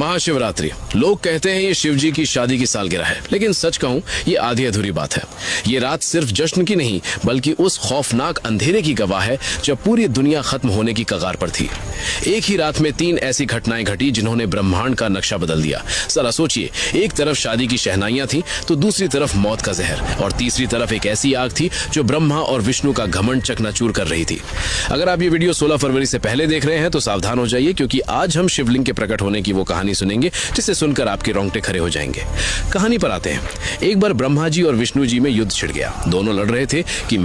महाशिवरात्रि। लोग कहते हैं ये शिव जी की शादी की सालगिरह है, लेकिन सच कहूं ये आधी अधूरी बात है। ये रात सिर्फ जश्न की नहीं बल्कि उस खौफनाक अंधेरे की गवाह है जब पूरी दुनिया खत्म होने की कगार पर थी। एक ही रात में 3 ऐसी घटनाएं घटी जिन्होंने ब्रह्मांड का नक्शा बदल दिया। जरा सोचिए, एक तरफ शादी की शहनाइयां थी तो दूसरी तरफ मौत का जहर, और तीसरी तरफ एक ऐसी आग थी जो ब्रह्मा और विष्णु का घमंड चकनाचूर कर रही थी। अगर आप ये वीडियो 16 फरवरी से पहले देख रहे हैं तो सावधान हो जाइए, क्योंकि आज हम शिवलिंग के प्रकट होने की वो कहानी सुनेंगे जिसे सुनकर आपके रोंगटे खड़े हो जाएंगे। कहानी पर आते हैं। एक बार ब्रह्मा जी और विष्णु जी में युद्ध छिड़ गया। दोनों लड़ रहे थे कि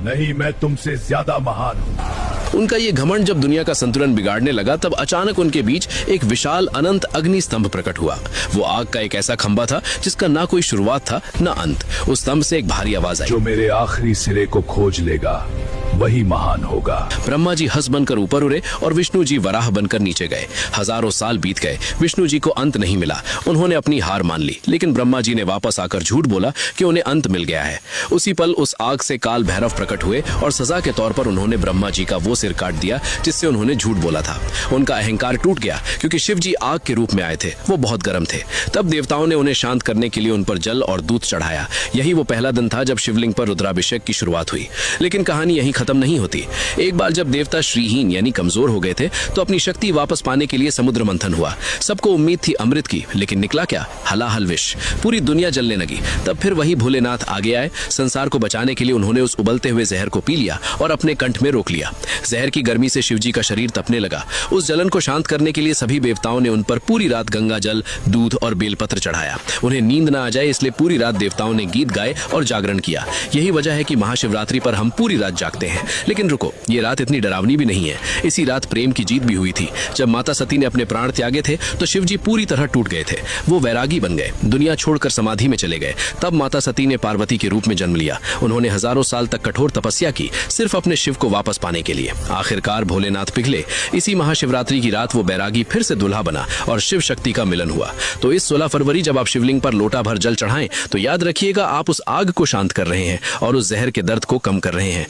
नहीं, मैं तुमसे ज्यादा महान हूँ। उनका ये घमंड जब दुनिया का संतुलन बिगाड़ने लगा, तब अचानक उनके बीच एक विशाल अनंत अग्नि स्तंभ प्रकट हुआ। वो आग का एक ऐसा खंभा था जिसका ना कोई शुरुआत था ना अंत। उस स्तंभ से एक भारी आवाज आई, जो मेरे आखिरी सिरे को खोज लेगा वही महान होगा। ब्रह्मा जी हंस बनकर ऊपर उड़े और विष्णु जी वराह बनकर नीचे गए। हजारों साल बीत गए, विष्णु जी को अंत नहीं मिला। उन्होंने अपनी हार मान ली, लेकिन ब्रह्मा जी ने वापस आकर झूठ बोला कि उन्हें अंत मिल गया है। उसी पल उस आग से काल भैरव प्रकट हुए और सजा के तौर पर उन्होंने ब्रह्मा जी का वो सिर काट दिया जिससे उन्होंने झूठ बोला था। उनका अहंकार टूट गया, क्योंकि शिव जी आग के रूप में आए थे। वो बहुत गर्म थे। तब देवताओं ने उन्हें शांत करने के लिए उन पर जल और दूध चढ़ाया। यही वो पहला दिन था जब शिवलिंग पर रुद्राभिषेक की शुरुआत हुई। लेकिन कहानी यहीं खत्म नहीं होती। एक बार जब देवता श्रीहीन यानी कमजोर हो गए थे, तो अपनी शक्ति वापस पाने के लिए समुद्र मंथन हुआ। सबको उम्मीद थी अमृत की, लेकिन निकला क्या? हलाहल विष। पूरी दुनिया जलने लगी। तब फिर वही भोलेनाथ आगे आए। संसार को बचाने के लिए उन्होंने उस उबलते हुए जहर को पी लिया और अपने कंठ में रोक लिया। जहर की गर्मी से शिवजी का शरीर तपने लगा। उस जलन को शांत करने के लिए सभी देवताओं ने उन पर पूरी रात गंगा जल, दूध और बेलपत्र चढ़ाया। उन्हें नींद न आ जाए, इसलिए पूरी रात देवताओं ने गीत गाए और जागरण किया। यही वजह है कि महाशिवरात्रि पर हम पूरी रात जागते हैं। लेकिन रुको, ये रात इतनी डरावनी भी नहीं है। इसी रात प्रेम की जीत भी हुई थी। जब माता सती ने अपने प्राण त्यागे थे तो शिवजी पूरी तरह टूट गए थे। वो वैरागी बन गए, दुनिया छोड़कर समाधि में चले गए। तब माता सती ने पार्वती के रूप में जन्म लिया। उन्होंने हजारों साल तक कठोर तपस्या की, सिर्फ अपने शिव को वापस पाने के लिए। आखिरकार भोलेनाथ पिघले। इसी महाशिवरात्रि की रात वो बैरागी फिर से दुल्हा बना और शिव शक्ति का मिलन हुआ। तो इस 16 फरवरी जब आप शिवलिंग पर लोटा भर जल चढ़ाएं, तो याद रखिएगा आप उस आग को शांत कर रहे हैं और उस जहर के दर्द को कम कर रहे हैं।